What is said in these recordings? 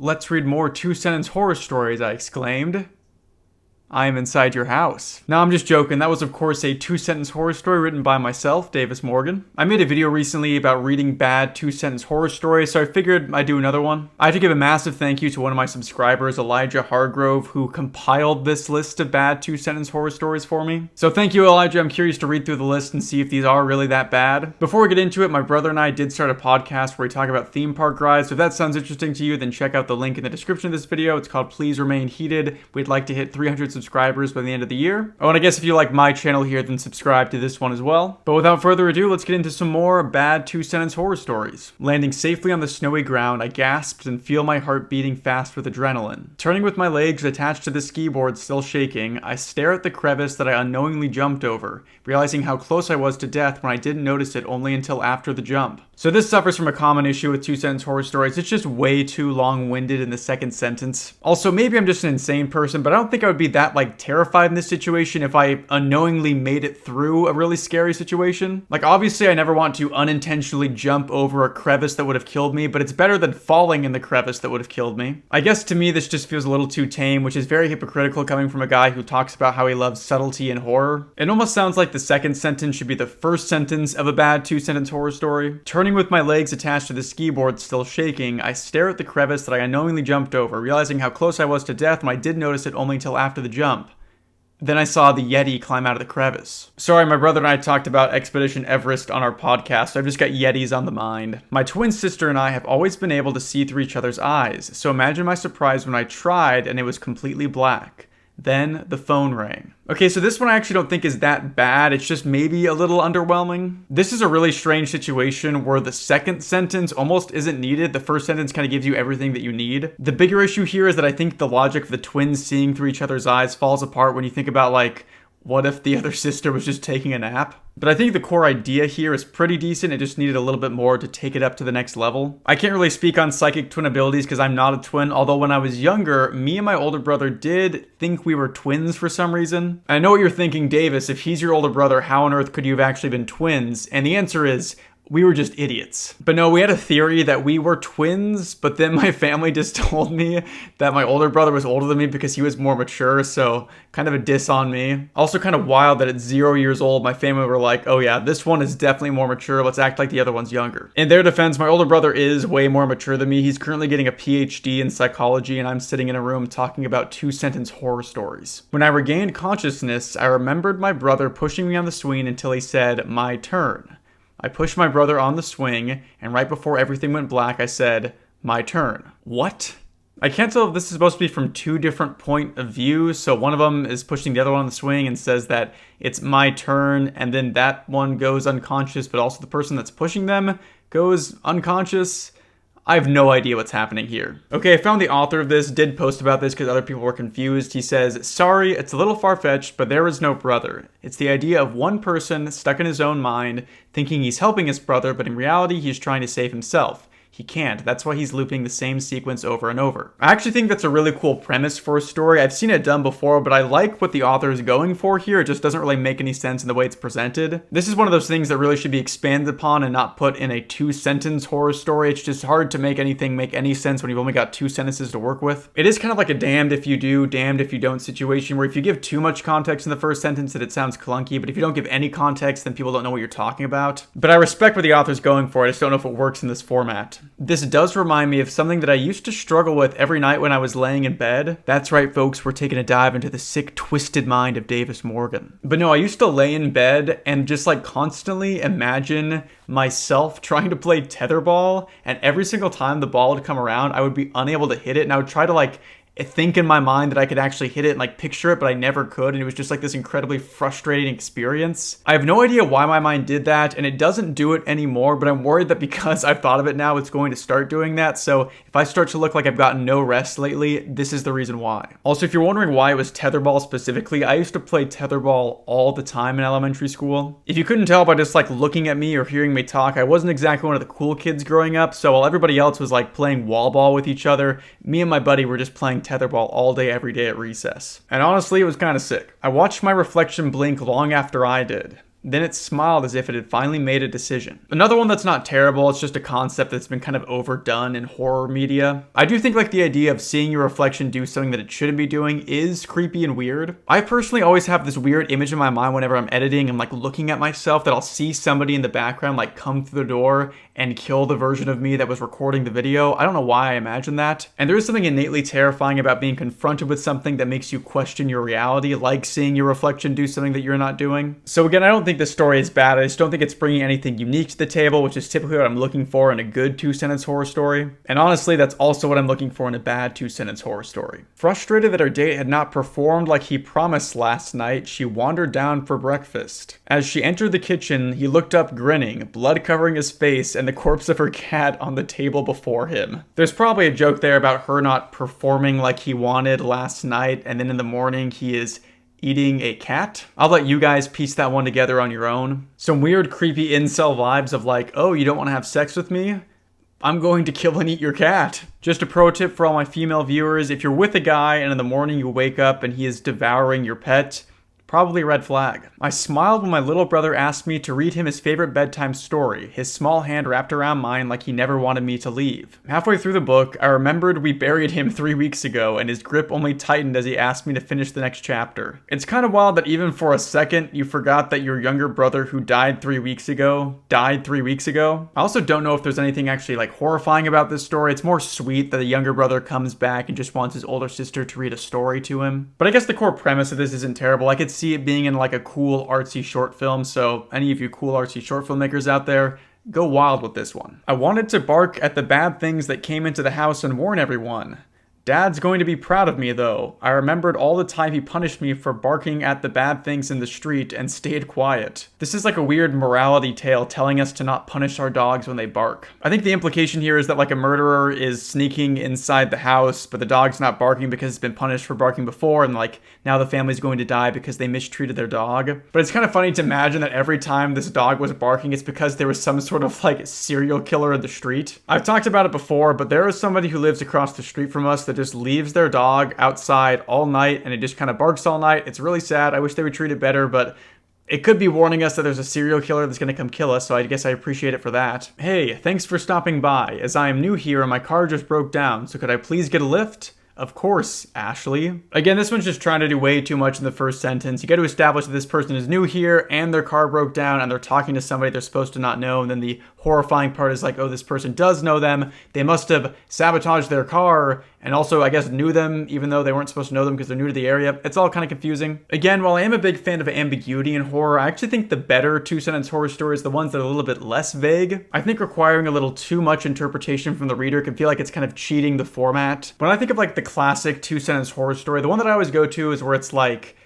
Let's read more two-sentence horror stories, I exclaimed. I am inside your house. No, I'm just joking. That was, of course, a two-sentence horror story written by myself, Davis Morgan. I made a video recently about reading bad two-sentence horror stories, so I figured I'd do another one. I have to give a massive thank you to one of my subscribers, Elijah Hargrove, who compiled this list of bad two-sentence horror stories for me. So thank you, Elijah. I'm curious to read through the list and see if these are really that bad. Before we get into it, my brother and I did start a podcast where we talk about theme park rides. So if that sounds interesting to you, then check out the link in the description of this video. It's called Please Remain Heated. We'd like to hit 300 subscribers by the end of the year. Oh, and I guess if you like my channel here, then subscribe to this one as well. But without further ado, let's get into some more bad two-sentence horror stories. Landing safely on the snowy ground, I gasped and feel my heart beating fast with adrenaline. Turning with my legs attached to the ski board still shaking, I stare at the crevice that I unknowingly jumped over, realizing how close I was to death when I didn't notice it only until after the jump. So this suffers from a common issue with two-sentence horror stories. It's just way too long-winded in the second sentence. Also, maybe I'm just an insane person, but I don't think I would be that, terrified in this situation if I unknowingly made it through a really scary situation. Obviously, I never want to unintentionally jump over a crevice that would have killed me, but it's better than falling in the crevice that would have killed me. I guess to me, this just feels a little too tame, which is very hypocritical coming from a guy who talks about how he loves subtlety in horror. It almost sounds like the second sentence should be the first sentence of a bad two-sentence horror story. Turning with my legs attached to the ski board still shaking, I stare at the crevice that I unknowingly jumped over, realizing how close I was to death when I did notice it only until after the jump. Then I saw the Yeti climb out of the crevice. Sorry, my brother and I talked about Expedition Everest on our podcast, so I've just got Yetis on the mind. My twin sister and I have always been able to see through each other's eyes, so imagine my surprise when I tried and it was completely black. Then the phone rang. Okay, so this one I actually don't think is that bad. It's just maybe a little underwhelming. This is a really strange situation where the second sentence almost isn't needed. The first sentence kind of gives you everything that you need. The bigger issue here is that I think the logic of the twins seeing through each other's eyes falls apart when you think about what if the other sister was just taking a nap? But I think the core idea here is pretty decent. It just needed a little bit more to take it up to the next level. I can't really speak on psychic twin abilities because I'm not a twin, although when I was younger, me and my older brother did think we were twins for some reason. I know what you're thinking, Davis, if he's your older brother, how on earth could you have actually been twins? And the answer is, we were just idiots. But no, we had a theory that we were twins, but then my family just told me that my older brother was older than me because he was more mature, so kind of a diss on me. Also kind of wild that at 0 years old, my family were like, oh yeah, this one is definitely more mature, let's act like the other one's younger. In their defense, my older brother is way more mature than me. He's currently getting a PhD in psychology, and I'm sitting in a room talking about two-sentence horror stories. When I regained consciousness, I remembered my brother pushing me on the swing until he said, "My turn." I pushed my brother on the swing, and right before everything went black, I said, "My turn." What? I can't tell if this is supposed to be from two different point of views, so one of them is pushing the other one on the swing and says that it's my turn, and then that one goes unconscious, but also the person that's pushing them goes unconscious. I have no idea what's happening here. Okay, I found the author of this, did post about this because other people were confused. He says, "Sorry, it's a little far-fetched, but there is no brother. It's the idea of one person stuck in his own mind, thinking he's helping his brother, but in reality, he's trying to save himself. He can't. That's why he's looping the same sequence over and over." I actually think that's a really cool premise for a story. I've seen it done before, but I like what the author is going for here. It just doesn't really make any sense in the way it's presented. This is one of those things that really should be expanded upon and not put in a two-sentence horror story. It's just hard to make anything make any sense when you've only got two sentences to work with. It is kind of like a damned if you do, damned if you don't situation, where if you give too much context in the first sentence, then it sounds clunky, but if you don't give any context, then people don't know what you're talking about. But I respect what the author's going for. I just don't know if it works in this format. This does remind me of something that I used to struggle with every night when I was laying in bed. That's right, folks, we're taking a dive into the sick, twisted mind of Davis Morgan. But no, I used to lay in bed and just constantly imagine myself trying to play tetherball, and every single time the ball would come around, I would be unable to hit it, and I would try to think in my mind that I could actually hit it and picture it, but I never could, and it was just this incredibly frustrating experience. I have no idea why my mind did that, and it doesn't do it anymore, but I'm worried that because I've thought of it now, it's going to start doing that. So if I start to look like I've gotten no rest lately, this is the reason why. Also, if you're wondering why it was tetherball specifically, I used to play tetherball all the time in elementary school. If you couldn't tell by just looking at me or hearing me talk, I wasn't exactly one of the cool kids growing up, so while everybody else was playing wall ball with each other, me and my buddy were just playing tetherball all day, every day at recess. And honestly, it was kind of sick. I watched my reflection blink long after I did. Then it smiled as if it had finally made a decision. Another one that's not terrible, it's just a concept that's been kind of overdone in horror media. I do think like the idea of seeing your reflection do something that it shouldn't be doing is creepy and weird. I personally always have this weird image in my mind whenever I'm editing and like looking at myself that I'll see somebody in the background like come through the door and kill the version of me that was recording the video. I don't know why I imagine that. And there is something innately terrifying about being confronted with something that makes you question your reality, like seeing your reflection do something that you're not doing. So again, I don't think this story is bad. I just don't think it's bringing anything unique to the table, which is typically what I'm looking for in a good two-sentence horror story. And honestly, that's also what I'm looking for in a bad two-sentence horror story. Frustrated that her date had not performed like he promised last night, she wandered down for breakfast. As she entered the kitchen, he looked up grinning, blood covering his face and the corpse of her cat on the table before him. There's probably a joke there about her not performing like he wanted last night, and then in the morning he is eating a cat. I'll let you guys piece that one together on your own. Some weird, creepy incel vibes of like, oh, you don't want to have sex with me? I'm going to kill and eat your cat. Just a pro tip for all my female viewers, if you're with a guy and in the morning you wake up and he is devouring your pet, probably a red flag. I smiled when my little brother asked me to read him his favorite bedtime story, his small hand wrapped around mine like he never wanted me to leave. Halfway through the book, I remembered we buried him 3 weeks ago and his grip only tightened as he asked me to finish the next chapter. It's kind of wild that even for a second, you forgot that your younger brother who died 3 weeks ago, died 3 weeks ago. I also don't know if there's anything actually like horrifying about this story. It's more sweet that the younger brother comes back and just wants his older sister to read a story to him. But I guess the core premise of this isn't terrible. I could see it being in like a cool artsy short film, so any of you cool artsy short filmmakers out there, go wild with this one. I wanted to bark at the bad things that came into the house and warn everyone. Dad's going to be proud of me though. I remembered all the time he punished me for barking at the bad things in the street and stayed quiet. This is like a weird morality tale telling us to not punish our dogs when they bark. I think the implication here is that like a murderer is sneaking inside the house, but the dog's not barking because it's been punished for barking before, and like now the family's going to die because they mistreated their dog. But it's kind of funny to imagine that every time this dog was barking, it's because there was some sort of like serial killer in the street. I've talked about it before, but there is somebody who lives across the street from us that just leaves their dog outside all night and it just kind of barks all night. It's really sad. I wish they would treat it better, but it could be warning us that there's a serial killer that's going to come kill us, so I guess I appreciate it for that. Hey, thanks for stopping by. As I am new here and my car just broke down, so could I please get a lift? Of course, Ashley. Again, this one's just trying to do way too much in the first sentence. You got to establish that this person is new here and their car broke down and they're talking to somebody they're supposed to not know. And then the horrifying part is like, oh, this person does know them. They must have sabotaged their car and also, I guess, knew them even though they weren't supposed to know them because they're new to the area. It's all kind of confusing. Again, while I am a big fan of ambiguity in horror, I actually think the better two-sentence horror stories, the ones that are a little bit less vague. I think requiring a little too much interpretation from the reader can feel like it's kind of cheating the format. When I think of like the classic two-sentence horror story, the one that I always go to is where it's like,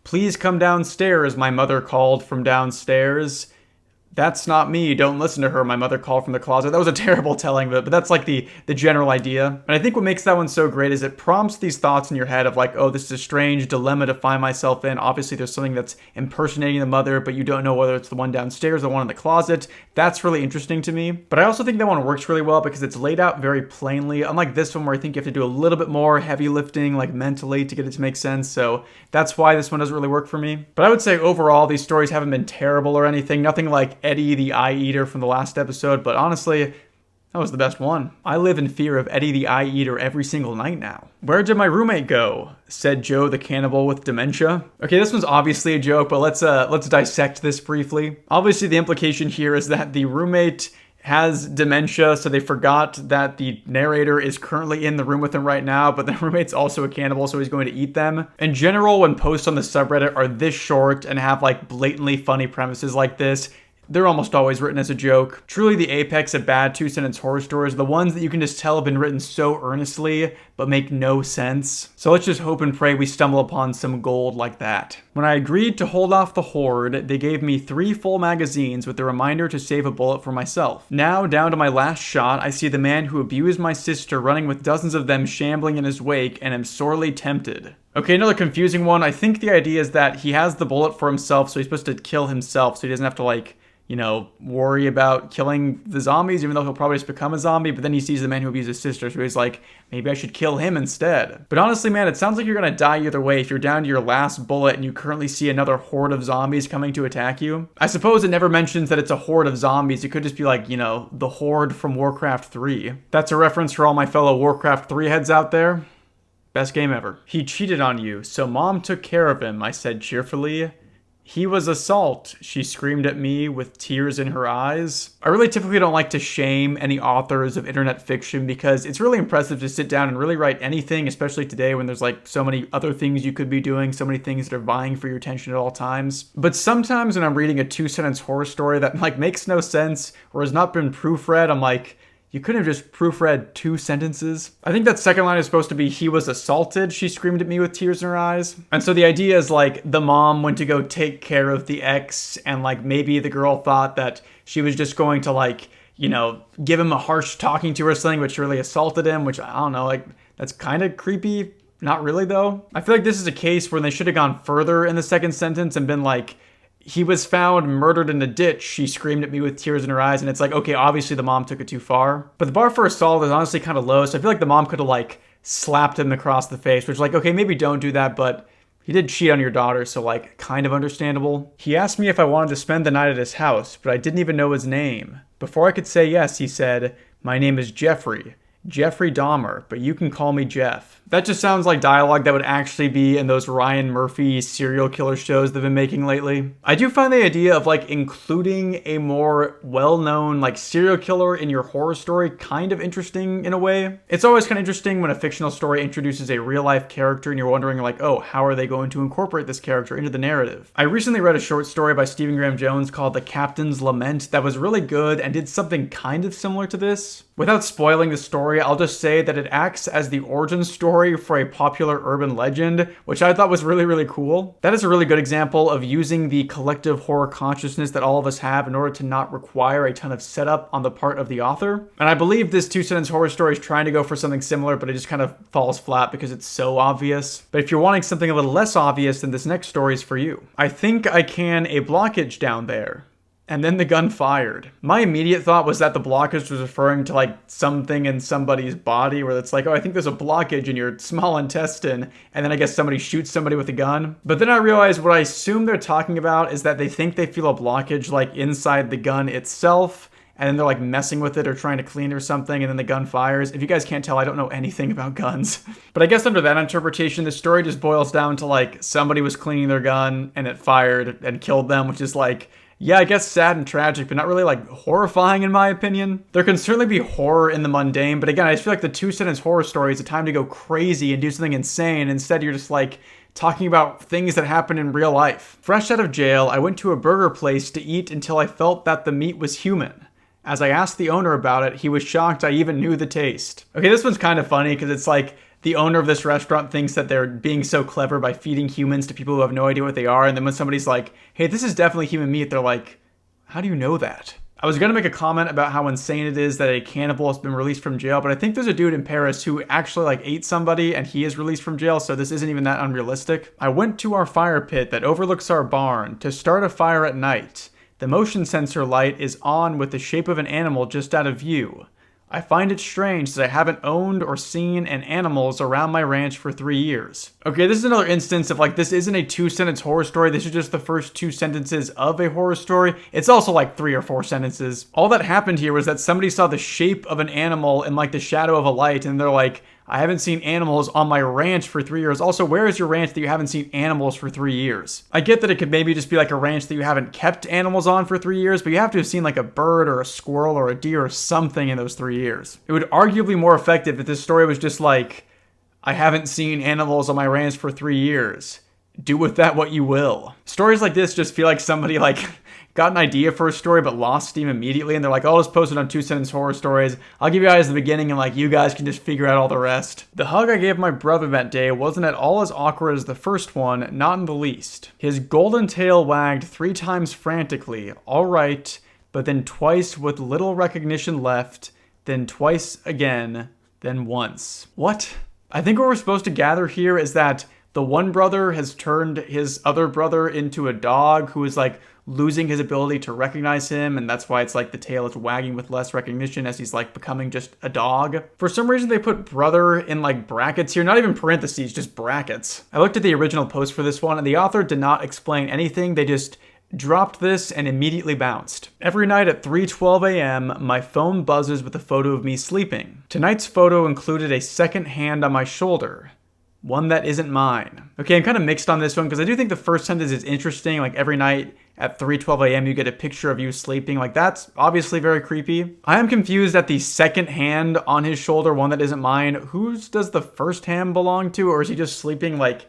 please come downstairs, my mother called from downstairs. That's not me, don't listen to her, my mother called from the closet. That was a terrible telling, but that's like the general idea. And I think what makes that one so great is it prompts these thoughts in your head of like, oh, this is a strange dilemma to find myself in. Obviously there's something that's impersonating the mother, but you don't know whether it's the one downstairs or the one in the closet. That's really interesting to me. But I also think that one works really well because it's laid out very plainly, unlike this one where I think you have to do a little bit more heavy lifting like mentally to get it to make sense. So that's why this one doesn't really work for me. But I would say overall these stories haven't been terrible or anything. Nothing like Eddie the Eye Eater from the last episode, but honestly, that was the best one. I live in fear of Eddie the Eye Eater every single night now. Where did my roommate go? Said Joe the cannibal with dementia. Okay, this one's obviously a joke, but let's dissect this briefly. Obviously, the implication here is that the roommate has dementia, so they forgot that the narrator is currently in the room with him right now, but the roommate's also a cannibal, so he's going to eat them. In general, when posts on the subreddit are this short and have like blatantly funny premises like this, they're almost always written as a joke. Truly the apex of bad two-sentence horror stories, the ones that you can just tell have been written so earnestly, but make no sense. So let's just hope and pray we stumble upon some gold like that. When I agreed to hold off the horde, they gave me 3 full magazines with the reminder to save a bullet for myself. Now, down to my last shot, I see the man who abused my sister running with dozens of them shambling in his wake and am sorely tempted. Okay, another confusing one. I think the idea is that he has the bullet for himself, so he's supposed to kill himself, so he doesn't have to, like, you know, worry about killing the zombies, even though he'll probably just become a zombie. But then he sees the man who abused his sister, so he's like, maybe I should kill him instead. But honestly, man, it sounds like you're gonna die either way if you're down to your last bullet and you currently see another horde of zombies coming to attack you. I suppose it never mentions that it's a horde of zombies. It could just be like, you know, the horde from Warcraft 3. That's a reference for all my fellow Warcraft 3 heads out there. Best game ever. He cheated on you, so mom took care of him, I said cheerfully. He was assault, she screamed at me with tears in her eyes. I really typically don't like to shame any authors of internet fiction because it's really impressive to sit down and really write anything, especially today when there's like so many other things you could be doing, so many things that are vying for your attention at all times. But sometimes when I'm reading a 2-sentence horror story that like makes no sense or has not been proofread, I'm like, you couldn't have just proofread 2 sentences. I think that second line is supposed to be, he was assaulted, she screamed at me with tears in her eyes. And so the idea is like the mom went to go take care of the ex and like maybe the girl thought that she was just going to like, you know, give him a harsh talking to or something, but she really assaulted him, which I don't know, like that's kind of creepy. Not really though. I feel like this is a case where they should have gone further in the second sentence and been like, he was found murdered in a ditch, she screamed at me with tears in her eyes. And it's like, okay, obviously the mom took it too far. But the bar for assault is honestly kind of low, so I feel like the mom could have like slapped him across the face, which like, okay, maybe don't do that, but he did cheat on your daughter, so like kind of understandable. He asked me if I wanted to spend the night at his house, but I didn't even know his name. Before I could say yes, he said, my name is Jeffrey Dahmer, but you can call me Jeff. That just sounds like dialogue that would actually be in those Ryan Murphy serial killer shows they've been making lately. I do find the idea of like including a more well-known like serial killer in your horror story kind of interesting in a way. It's always kind of interesting when a fictional story introduces a real-life character and you're wondering like, oh, how are they going to incorporate this character into the narrative? I recently read a short story by Stephen Graham Jones called The Captain's Lament that was really good and did something kind of similar to this. Without spoiling the story, I'll just say that it acts as the origin story for a popular urban legend, which I thought was really, really cool. That is a really good example of using the collective horror consciousness that all of us have in order to not require a ton of setup on the part of the author. And I believe this 2-sentence horror story is trying to go for something similar, but it just kind of falls flat because it's so obvious. But if you're wanting something a little less obvious, then this next story is for you. I think I can a blockage down there. And then the gun fired. My immediate thought was that the blockage was referring to like something in somebody's body where it's like, oh, I think there's a blockage in your small intestine. And then I guess somebody shoots somebody with a gun. But then I realized what I assume they're talking about is that they think they feel a blockage like inside the gun itself. And then they're like messing with it or trying to clean or something, and then the gun fires. If you guys can't tell, I don't know anything about guns. But I guess under that interpretation, the story just boils down to like somebody was cleaning their gun and it fired and killed them, which is like, yeah, I guess sad and tragic, but not really like horrifying in my opinion. There can certainly be horror in the mundane, but again, I just feel like the 2-sentence horror story is a time to go crazy and do something insane. Instead, you're just like talking about things that happen in real life. Fresh out of jail, I went to a burger place to eat until I felt that the meat was human. As I asked the owner about it, he was shocked I even knew the taste. Okay, this one's kind of funny because it's like the owner of this restaurant thinks that they're being so clever by feeding humans to people who have no idea what they are. And then when somebody's like, hey, this is definitely human meat, they're like, how do you know that? I was going to make a comment about how insane it is that a cannibal has been released from jail, but I think there's a dude in Paris who actually like ate somebody and he is released from jail, so this isn't even that unrealistic. I went to our fire pit that overlooks our barn to start a fire at night. The motion sensor light is on with the shape of an animal just out of view. I find it strange that I haven't owned or seen an animals around my ranch for 3 years. Okay, this is another instance of like, this isn't a 2-sentence horror story. This is just the first 2 sentences of a horror story. It's also like 3 or 4 sentences. All that happened here was that somebody saw the shape of an animal in like the shadow of a light and they're like, I haven't seen animals on my ranch for 3 years. Also, where is your ranch that you haven't seen animals for 3 years? I get that it could maybe just be like a ranch that you haven't kept animals on for 3 years, but you have to have seen like a bird or a squirrel or a deer or something in those 3 years. It would arguably be more effective if this story was just like, I haven't seen animals on my ranch for 3 years. Do with that what you will. Stories like this just feel like somebody like got an idea for a story but lost steam immediately and they're like, oh, I'll just post it on 2-sentence horror stories. I'll give you guys the beginning and like you guys can just figure out all the rest. The hug I gave my brother that day wasn't at all as awkward as the first one, not in the least. His golden tail wagged 3 times frantically, all right, but then twice with little recognition left, then twice again, then once. What? I think what we're supposed to gather here is that The one brother has turned his other brother into a dog who is like losing his ability to recognize him, and that's why it's like the tail is wagging with less recognition as he's like becoming just a dog. For some reason they put brother in like brackets here, not even parentheses, just brackets. I looked at the original post for this one and the author did not explain anything. They just dropped this and immediately bounced. Every night at 3:12 a.m., my phone buzzes with a photo of me sleeping. Tonight's photo included a second hand on my shoulder. One that isn't mine. Okay, I'm kind of mixed on this one because I do think the first sentence is interesting. Like every night at 3:12 a.m. you get a picture of you sleeping. Like that's obviously very creepy. I am confused at the second hand on his shoulder, one that isn't mine. Whose does the first hand belong to? Or is he just sleeping like,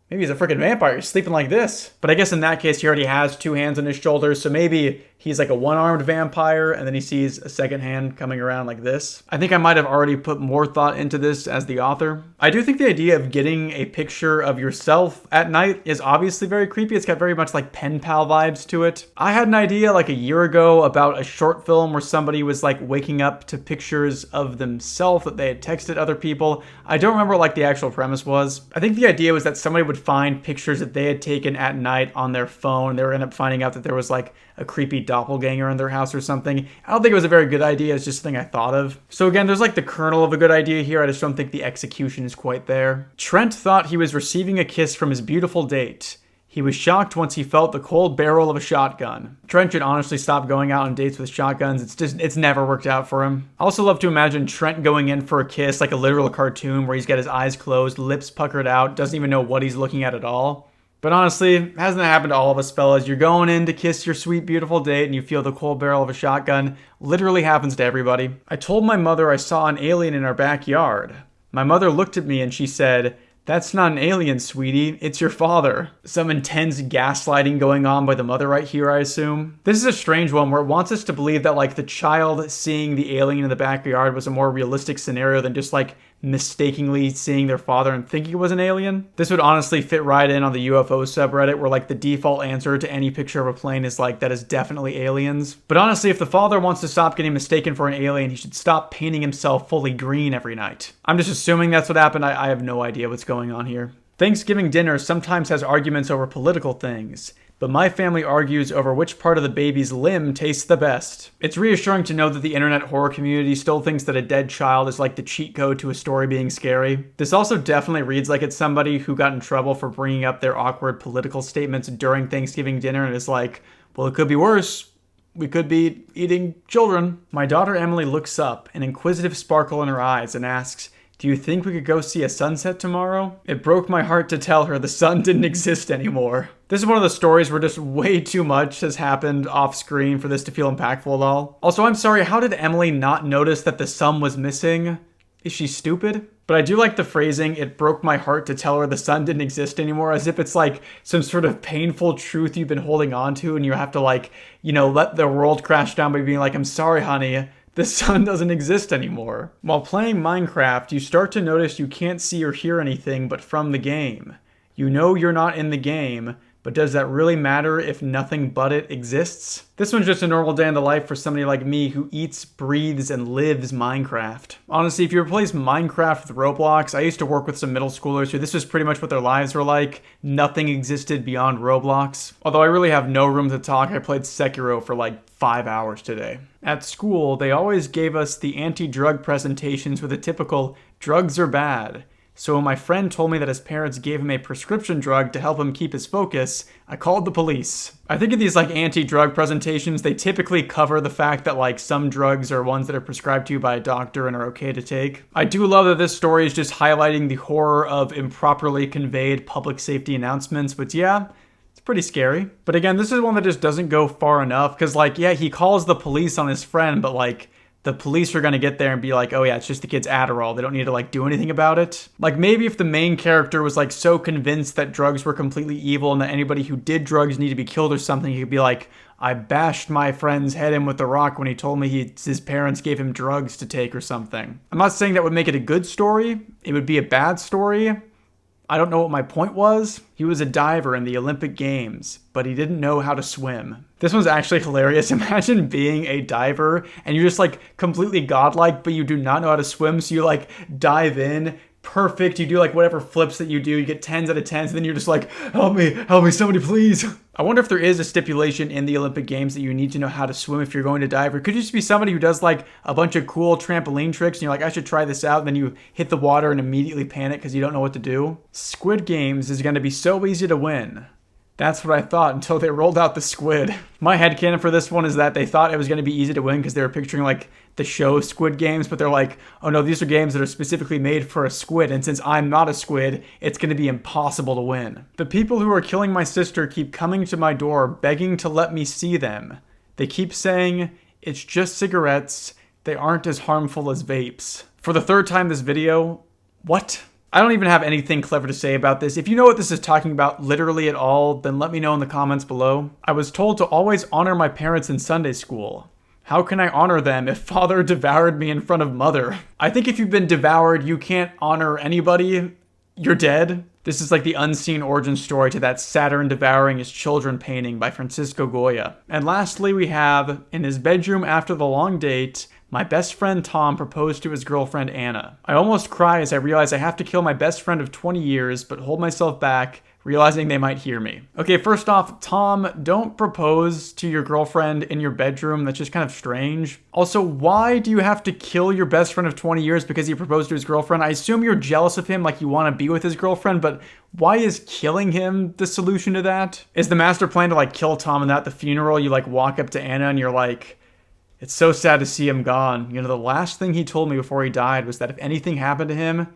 maybe he's a freaking vampire, he's sleeping like this. But I guess in that case, he already has two hands on his shoulders, so maybe he's like a one-armed vampire, and then he sees a second hand coming around like this. I think I might have already put more thought into this as the author. I do think the idea of getting a picture of yourself at night is obviously very creepy. It's got very much like pen pal vibes to it. I had an idea like a year ago about a short film where somebody was like waking up to pictures of themselves that they had texted other people. I don't remember what like the actual premise was. I think the idea was that somebody would find pictures that they had taken at night on their phone. They would end up finding out that there was like a creepy doppelganger in their house or something. I don't think it was a very good idea. It's just something I thought of. So again, there's like the kernel of a good idea here. I just don't think the execution is quite there. Trent thought he was receiving a kiss from his beautiful date. He was shocked once he felt the cold barrel of a shotgun. Trent should honestly stop going out on dates with shotguns. It's never worked out for him. I also love to imagine Trent going in for a kiss, like a literal cartoon where he's got his eyes closed, lips puckered out, doesn't even know what he's looking at all. But honestly, hasn't that happened to all of us fellas? You're going in to kiss your sweet, beautiful date and you feel the cold barrel of a shotgun. Literally happens to everybody. I told my mother I saw an alien in our backyard. My mother looked at me and she said, "That's not an alien, sweetie. It's your father." Some intense gaslighting going on by the mother right here, I assume. This is a strange one where it wants us to believe that like the child seeing the alien in the backyard was a more realistic scenario than just like mistakenly seeing their father and thinking it was an alien. This would honestly fit right in on the UFO subreddit where like the default answer to any picture of a plane is like, that is definitely aliens. But honestly, if the father wants to stop getting mistaken for an alien, he should stop painting himself fully green every night. I'm just assuming that's what happened. I have no idea what's going on here. Thanksgiving dinner sometimes has arguments over political things, but my family argues over which part of the baby's limb tastes the best. It's reassuring to know that the internet horror community still thinks that a dead child is like the cheat code to a story being scary. This also definitely reads like it's somebody who got in trouble for bringing up their awkward political statements during Thanksgiving dinner and is like, well, it could be worse. We could be eating children. My daughter Emily looks up, an inquisitive sparkle in her eyes, and asks, "Do you think we could go see a sunset tomorrow?" It broke my heart to tell her the sun didn't exist anymore. This is one of the stories where just way too much has happened off screen for this to feel impactful at all. Also, I'm sorry, how did Emily not notice that the sun was missing? Is she stupid? But I do like the phrasing, "it broke my heart to tell her the sun didn't exist anymore," as if it's like some sort of painful truth you've been holding on to and you have to like, you know, let the world crash down by being like, "I'm sorry, honey. The sun doesn't exist anymore." While playing Minecraft, you start to notice you can't see or hear anything but from the game. You know you're not in the game, but does that really matter if nothing but it exists? This one's just a normal day in the life for somebody like me who eats, breathes, and lives Minecraft. Honestly, if you replace Minecraft with Roblox, I used to work with some middle schoolers who this was pretty much what their lives were like. Nothing existed beyond Roblox. Although I really have no room to talk, I played Sekiro for like 5 hours today. At school, they always gave us the anti-drug presentations with a typical, "drugs are bad." So when my friend told me that his parents gave him a prescription drug to help him keep his focus, I called the police. I think of these like anti-drug presentations, they typically cover the fact that like some drugs are ones that are prescribed to you by a doctor and are okay to take. I do love that this story is just highlighting the horror of improperly conveyed public safety announcements, but yeah, it's pretty scary. But again, this is one that just doesn't go far enough, because like, yeah, he calls the police on his friend, but like, the police are going to get there and be like, "Oh yeah, it's just the kid's Adderall. They don't need to like do anything about it." Like maybe if the main character was like so convinced that drugs were completely evil and that anybody who did drugs need to be killed or something, he could be like, "I bashed my friend's head in with a rock when he told me his parents gave him drugs to take," or something. I'm not saying that would make it a good story. It would be a bad story. I don't know what my point was. He was a diver in the Olympic Games, but he didn't know how to swim. This one's actually hilarious. Imagine being a diver and you're just like completely godlike, but you do not know how to swim. So you like dive in, perfect. You do like whatever flips that you do. You get 10s out of 10s. And then you're just like, help me, somebody please. I wonder if there is a stipulation in the Olympic Games that you need to know how to swim if you're going to dive. Or could you just be somebody who does like a bunch of cool trampoline tricks and you're like, I should try this out. And then you hit the water and immediately panic because you don't know what to do. Squid Games is going to be so easy to win. That's what I thought until they rolled out the squid. My headcanon for this one is that they thought it was going to be easy to win because they were picturing like the show Squid Games, but they're like, oh no, these are games that are specifically made for a squid, and since I'm not a squid, it's going to be impossible to win. The people who are killing my sister keep coming to my door begging to let me see them. They keep saying, it's just cigarettes, they aren't as harmful as vapes. For the third time this video, what? I don't even have anything clever to say about this. If you know what this is talking about literally at all, then let me know in the comments below. I was told to always honor my parents in Sunday school. How can I honor them if father devoured me in front of mother? I think if you've been devoured, you can't honor anybody. You're dead. This is like the unseen origin story to that Saturn devouring his children painting by Francisco Goya. And lastly, we have, in his bedroom after the long date, my best friend Tom proposed to his girlfriend Anna. I almost cry as I realize I have to kill my best friend of 20 years, but hold myself back, realizing they might hear me. Okay, first off, Tom, don't propose to your girlfriend in your bedroom. That's just kind of strange. Also, why do you have to kill your best friend of 20 years because he proposed to his girlfriend? I assume you're jealous of him, like you want to be with his girlfriend, but why is killing him the solution to that? Is the master plan to like kill Tom and at the funeral you like walk up to Anna and you're like, it's so sad to see him gone. You know, the last thing he told me before he died was that if anything happened to him,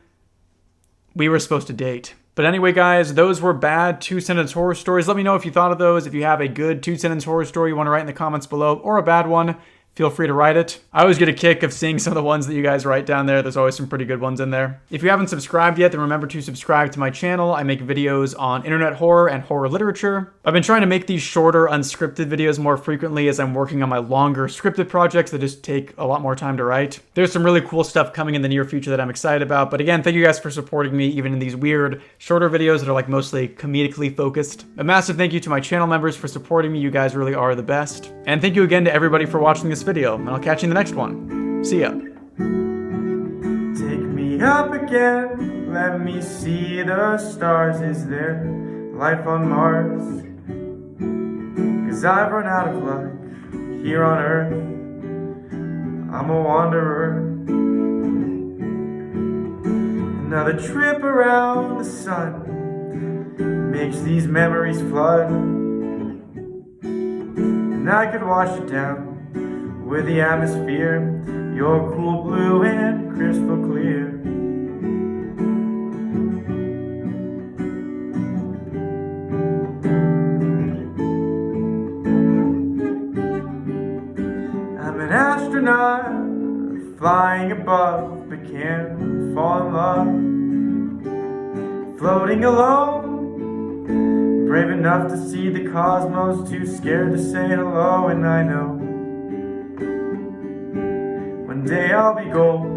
we were supposed to date. But anyway, guys, those were bad 2-sentence horror stories. Let me know if you thought of those. If you have a good 2-sentence horror story you want to write in the comments below, or a bad one, feel free to write it. I always get a kick of seeing some of the ones that you guys write down there. There's always some pretty good ones in there. If you haven't subscribed yet, then remember to subscribe to my channel. I make videos on internet horror and horror literature. I've been trying to make these shorter, unscripted videos more frequently as I'm working on my longer scripted projects that just take a lot more time to write. There's some really cool stuff coming in the near future that I'm excited about. But again, thank you guys for supporting me, even in these weird, shorter videos that are like mostly comedically focused. A massive thank you to my channel members for supporting me. You guys really are the best. And thank you again to everybody for watching this video, and I'll catch you in the next one. See ya. Take me up again, let me see the stars. Is there life on Mars? 'Cause I've run out of luck here on Earth. I'm a wanderer. Another trip around the sun makes these memories flood, and I could wash it down with the atmosphere. You're cool blue and crystal clear. I'm an astronaut flying above, but can't fall in love. Floating alone, brave enough to see the cosmos, too scared to say hello. And I know one day I'll be gold